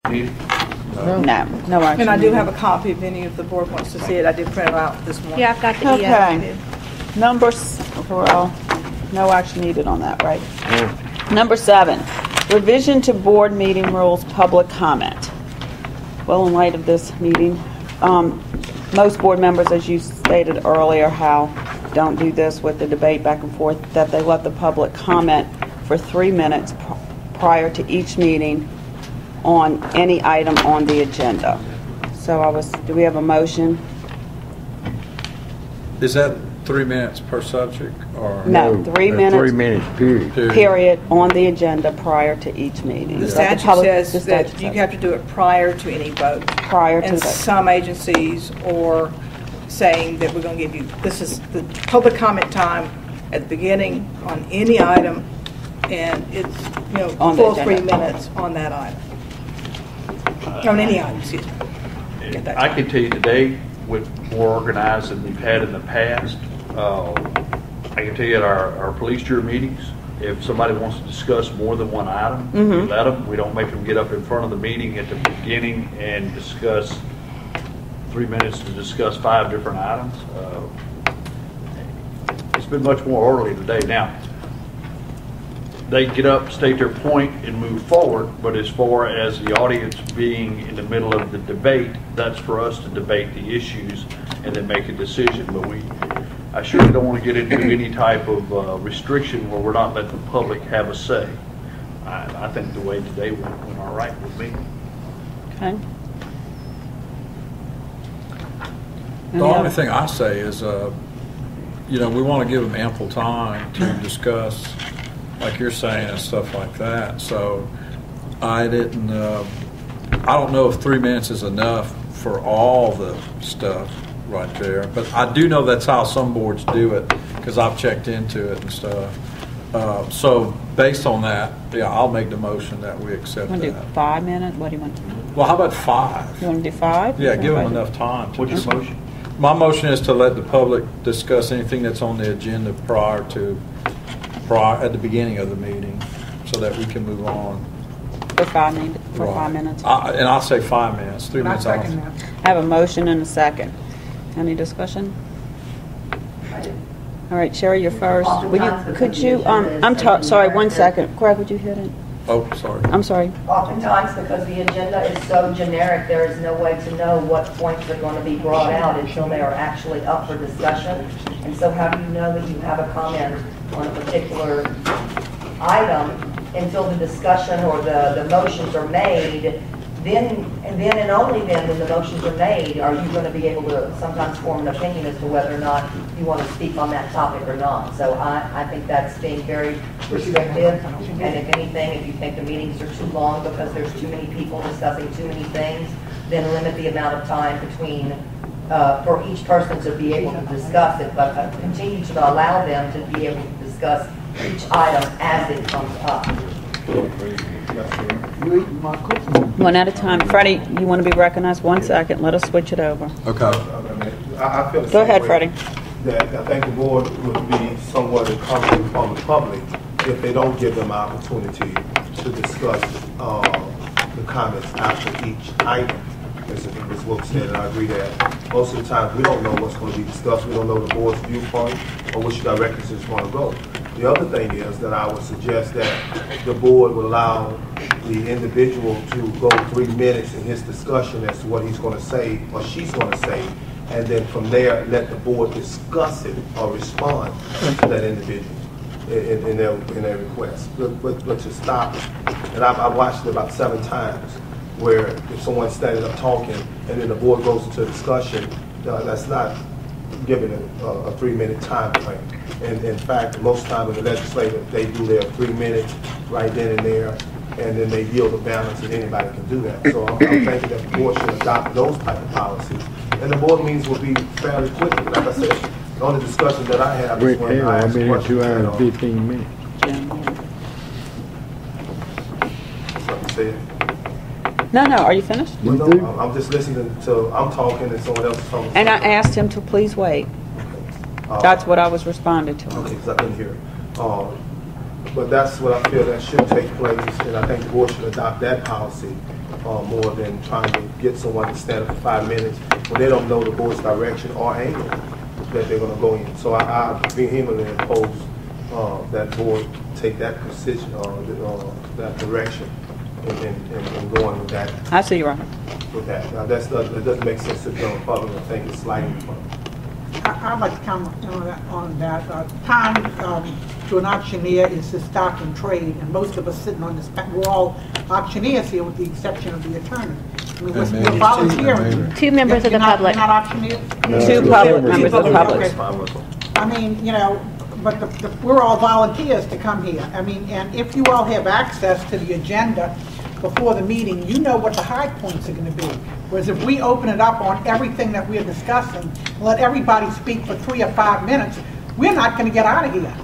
No action. And I do have a copy if any of the board wants to see it. I did print it out this morning. Yeah, I've got the Okay. Numbers, well, no action needed on that, right? Number 7, revision to board meeting rules, public comment. Well, in light of this meeting, most board members, as you stated earlier, don't do this with the debate back and forth, that they let the public comment for 3 minutes prior to each meeting on any item on the agenda. So do we have a motion? Is that 3 minutes per subject, or No, 3 minutes. 3 minutes, period. Period on the agenda prior to each meeting. The So statute says the that statute you says have to do it prior to any vote. prior to And the vote. some agencies are saying that we're going to give you, this is the public comment time at the beginning on any item, and it's, On the full agenda. 3 minutes on that item. On any item, excuse me. Get that I time. can tell you today, with more organized than we've had in the past, I can tell you at our police jury meetings, if somebody wants to discuss more than one item, we let them. We don't make them get up in front of the meeting at the beginning and discuss 3 minutes to discuss 5 different items. It's been much more orderly today. Now, they get up, state their point, and move forward, but as far as the audience being in the middle of the debate, that's for us to debate the issues and then make a decision. But I surely don't want to get into any type of restriction where we're not letting the public have a say. I think the way today went all right with me. Okay. the only thing I say is, we want to give them ample time to discuss, like you're saying, and stuff like that. So I don't know if 3 minutes is enough for all the stuff right there, but I do know that's how some boards do it, because I've checked into it and stuff. So based on that, yeah, I'll make the motion that we accept Want to do that. 5 minutes? What do you want to do? Well, how about 5? You want to do 5? Yeah, give them enough time. What's your motion? My motion is to let the public discuss anything that's on the agenda at the beginning of the meeting, so that we can move on. For 5 minutes? For Right. 5 minutes? And I'll say 5 minutes. 3 minutes. I second that. I have a motion and a second. Any discussion? All right, Sherry, you're first. Sorry, 1 second. Craig, would you hit it? Oh, sorry. I'm sorry. Oftentimes, because the agenda is so generic, there is no way to know what points are going to be brought out until they are actually up for discussion. And so how do you know that you have a comment on a particular item until the discussion or the motions are made? Then and only then, when the motions are made, are you going to be able to sometimes form an opinion as to whether or not you want to speak on that topic or not. So I think that's being very restrictive. And if anything, if you think the meetings are too long because there's too many people discussing too many things, then limit the amount of time between for each person to be able to discuss it, but continue to allow them to be able to discuss each item as it comes up. One at a time. Freddie, you want to be recognized? 1 second. Let us switch it over. Okay. I feel the Go same ahead, way, Freddie. that I think the board would be somewhat encouraging from the public if they don't give them an opportunity to discuss the comments after each item. As Ms. Wilkes said, and I agree that most of the time we don't know what's going to be discussed. We don't know the board's viewpoint or which directions it's going to go. The other thing is that I would suggest that the board would allow the individual to go 3 minutes in his discussion as to what he's going to say or she's going to say, and then from there let the board discuss it or respond to that individual in their request. But to stop it, and I've watched it about 7 times, where if someone's standing up talking and then the board goes into a discussion, that's not given a 3 minute time frame. And in fact, most time in the legislature, they do their 3 minutes right then and there, and then they yield the balance, and anybody can do that. So I'm thinking that the board should adopt those type of policies. And the board meetings will be fairly quick. Like I said, the only discussion that I have is when I ask I've been here 2 hours and questions. 15 minutes. Something said. No, are you finished? Well, no, I'm just listening to, I'm talking and someone else is talking. And I asked him to please wait. That's what I was responding to. Okay, because I couldn't hear. But that's what I feel that should take place, and I think the board should adopt that policy more than trying to get someone to stand up for 5 minutes when they don't know the board's direction or angle that they're going to go in. So I vehemently oppose that board take that position, that direction, and going with that. I see you, Robert. With that, now that doesn't make sense to the general public. I think it's slighting the public. I'd like to comment on that. Time to an auctioneer is the stock and trade, and most of us sitting on this, we're all auctioneers here with the exception of the attorney. I mean, we're volunteering. Two members of the public. You're not auctioneers? Two public members of the public. Okay. I mean, you know, but we're all volunteers to come here. I mean, and if you all have access to the agenda before the meeting, you know what the high points are going to be. Whereas if we open it up on everything that we're discussing, let everybody speak for 3 or 5 minutes, we're not going to get out of here.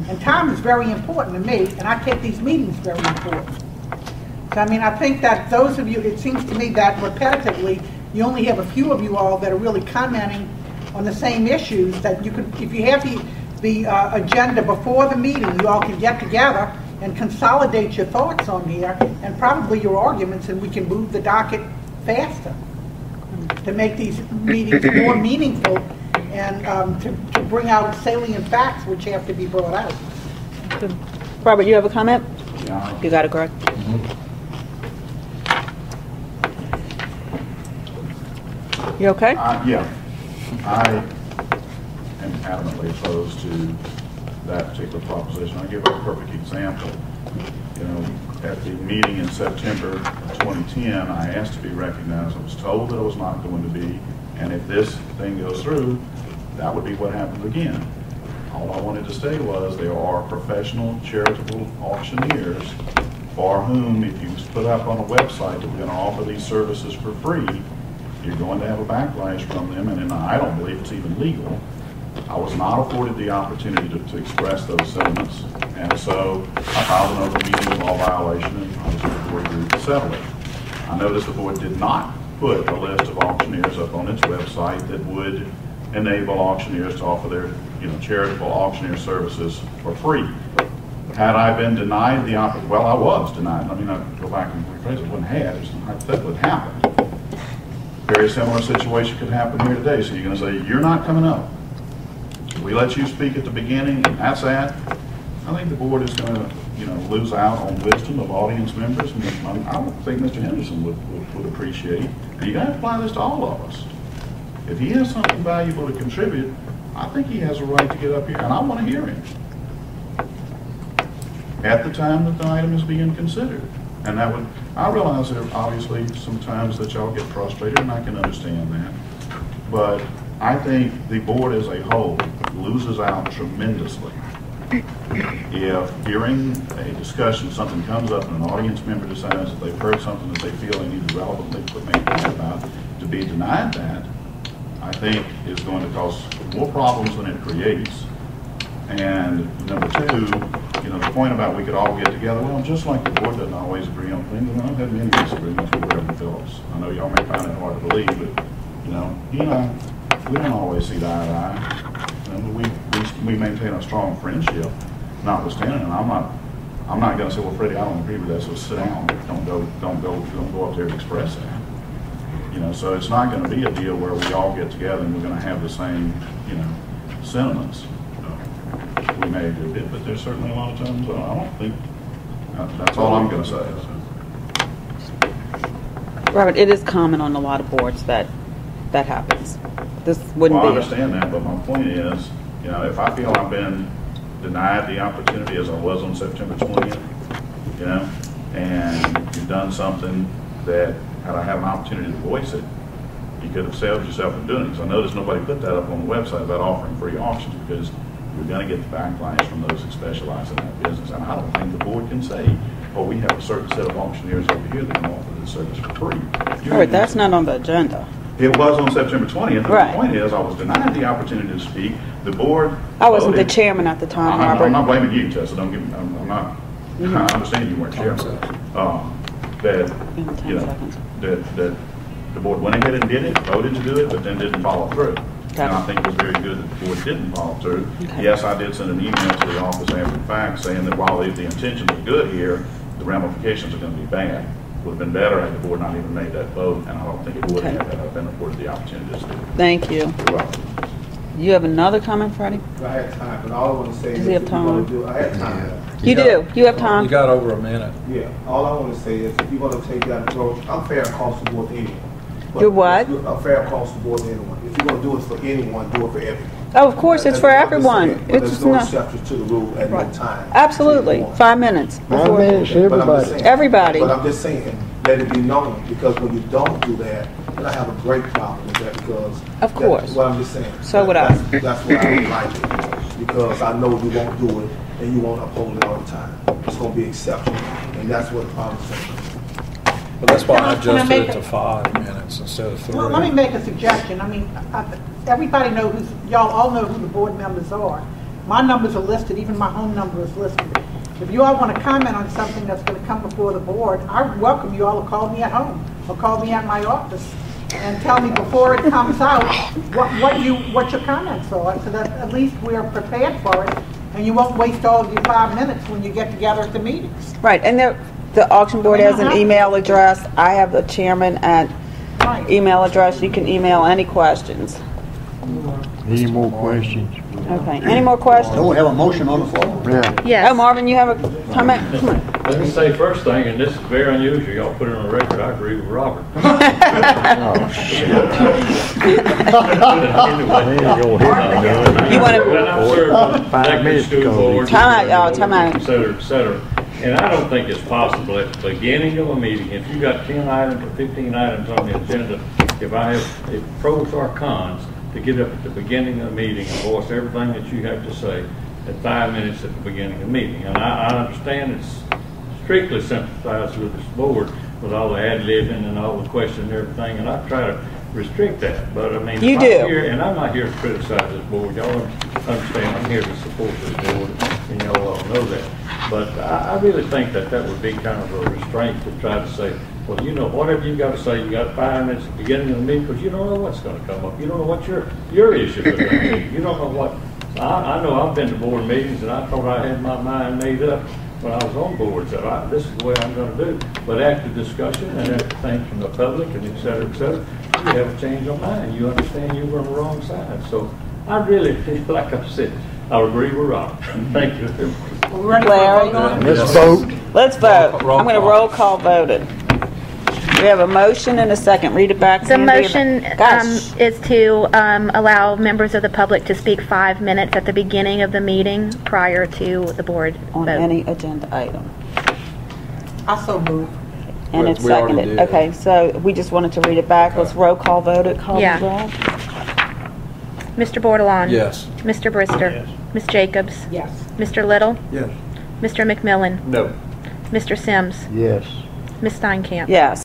And time is very important to me, and I take these meetings very important. So, I mean, I think that those of you, it seems to me that repetitively, you only have a few of you all that are really commenting on the same issues that you could, if you have the agenda before the meeting, you all can get together and consolidate your thoughts on here and probably your arguments, and we can move the docket faster to make these meetings more meaningful and to bring out salient facts which have to be brought out. Robert, you have a comment? Yeah. You got it, Greg. You okay? Yeah. I am adamantly opposed to that particular proposition. I'll give a perfect example. You know, at the meeting in September 2010, I asked to be recognized. I was told that I was not going to be, and if this thing goes through, that would be what happens again. All I wanted to say was there are professional charitable auctioneers for whom, if you put up on a website that we're going to offer these services for free, you're going to have a backlash from them, and I don't believe it's even legal. I was not afforded the opportunity to express those sentiments, and so I filed an open meeting law violation, and obviously the board agreed to settle it. I noticed the board did not put a list of auctioneers up on its website that would enable auctioneers to offer their, charitable auctioneer services for free. Had I been denied the opportunity, well, I was denied. I mean, I go back and rephrase it. Wasn't had. It was hypothetically happened. Very similar situation could happen here today. So you're going to say, you're not coming up. We let you speak at the beginning, and that's that. I think the board is going to, lose out on wisdom of audience members. And I don't think Mr. Henderson would appreciate. And you got to apply this to all of us. If he has something valuable to contribute, I think he has a right to get up here, and I want to hear him at the time that the item is being considered. And I realize there are obviously some times that y'all get frustrated, and I can understand that. But I think the board as a whole loses out tremendously if during a discussion something comes up and an audience member decides that they've heard something that they feel they need to relevantly make a point about, to be denied that, I think is going to cause more problems than it creates. And number two, the point about we could all get together, well, just like the board doesn't always agree on things, and I've had many disagreements with Reverend Phillips. I know y'all may find it hard to believe, but, he and I, we don't always see eye to eye. We maintain a strong friendship, notwithstanding, and I'm not going to say, well, Freddie, I don't agree with that, so sit down. Don't go up there and express that. So it's not going to be a deal where we all get together and we're going to have the same, sentiments. We may agree a bit, but there's certainly a lot of times I don't think. That's all I'm going to say. Robert, it is common on a lot of boards that happens. This wouldn't I be. understand that, but my point is, if I feel I've been denied the opportunity as I was on September 20th, and you've done something that, had I had an opportunity to voice it, you could have saved yourself from doing it. Because I noticed nobody put that up on the website about offering free auctions, because you're going to get the backlash from those who specialize in that business. And I don't think the board can say, oh, we have a certain set of auctioneers over here that can offer this service for free. All right, that's not on the agenda. It was on September 20th. Right. The point is, I was denied the opportunity to speak. The board. I wasn't the voted. chairman at the time, Robert. I'm not blaming you, Tessa. Don't give me. I'm not. I understand you weren't chairman. That the board went ahead and did it, voted to do it, but then didn't follow through. Okay. And I think it was very good that the board didn't follow through. Okay. Yes, I did send an email to the office after the fact saying that while the intention was good here, the ramifications are going to be bad. Would have been better had the board not even made that vote, and I don't think it would Okay. have had I've been afforded the opportunity to do. Thank you. You're welcome. You have another comment, Freddie? I had time, but all I want to say Does is he have if you're going time? to do, I had time. You do. You have time? You got over a minute. Yeah, all I want to say is if you're going to take that approach, I'm fair across the board to anyone. But You're what? I'm fair across the board to anyone. If you're going to do it for anyone, do it for everyone. Oh, of course, it's for That's what I'm everyone. saying. But It's there's no not, exceptions to the rule at no time. absolutely. 5 minutes. 5 minutes, But I'm just everybody. saying- Everybody. But I'm just saying, let it be known, because when you don't do that, then I have a great problem with that, because. Of course. That's what I'm just saying. So would I. That's why I don't like it, because I know you won't do it, and you won't uphold it all the time. It's gonna be exceptional, and that's what the problem is. But that's why I Can I adjusted make it to 5 minutes instead of 3. Well, let me make a suggestion. I mean, everybody knows, y'all all know who the board members are. My numbers are listed, even my home number is listed. If you all want to comment on something that's going to come before the board, I welcome you all to call me at home or call me at my office and tell me before it comes out what your comments are, so that at least we are prepared for it, and you won't waste all of your 5 minutes when you get together at the meetings. Right, and the auction board has an email address. I have the chairman at Right. email address. You can email any questions. Any more questions? Okay, any more questions? Don't we have a motion on the floor? Yeah. Oh, Yes. Marvin, you have a comment? Come on. Let me say first thing, and this is very unusual, y'all put it on the record, I agree with Robert. You want to, When I served on 5 minutes school ago. boards, Time out, y'all, time out. et cetera, et cetera. And I don't think it's possible at the beginning of a meeting, if you got 10 items or 15 items on the agenda, if I have pros or cons, to get up at the beginning of the meeting and voice everything that you have to say at 5 minutes at the beginning of the meeting. And I understand it's strictly sympathized with this board with all the ad-libbing and all the questions and everything, and I try to restrict that. But I mean, You I'm do. here, and I'm not here to criticize this board. Y'all understand I'm here to support this board, and y'all all know that. But I really think that would be kind of a restraint to try to say, well, you know, whatever you got to say, you got 5 minutes at the beginning of the meeting, because you don't know what's going to come up. You don't know what your issues are going to be. You don't know what. I know I've been to board meetings, and I thought I had my mind made up when I was on boards that this is the way I'm going to do. But after discussion and after things from the public and et cetera, you have a change of mind. You understand you were on the wrong side. So I really feel like I said, I agree with Rob. Thank you very much. Are we ready for a vote on it? Let's vote. let's vote. Roll I'm going to call. roll call vote it. We have a motion and a second. Read it back. The Sandy. motion Gosh. is to allow members of the public to speak 5 minutes at the beginning of the meeting prior to the board On vote. any agenda item. I so move. And Well, it's we already seconded. did. Okay, so we just wanted to read it back. Let's roll call vote it. Call Yeah. the roll. Mr. Bordelon? Yes. Mr. Brister? Yes. Ms. Jacobs? Yes. Mr. Little? Yes. Mr. McMillan? No. Mr. Sims? Yes. Ms. Steinkamp? Yes.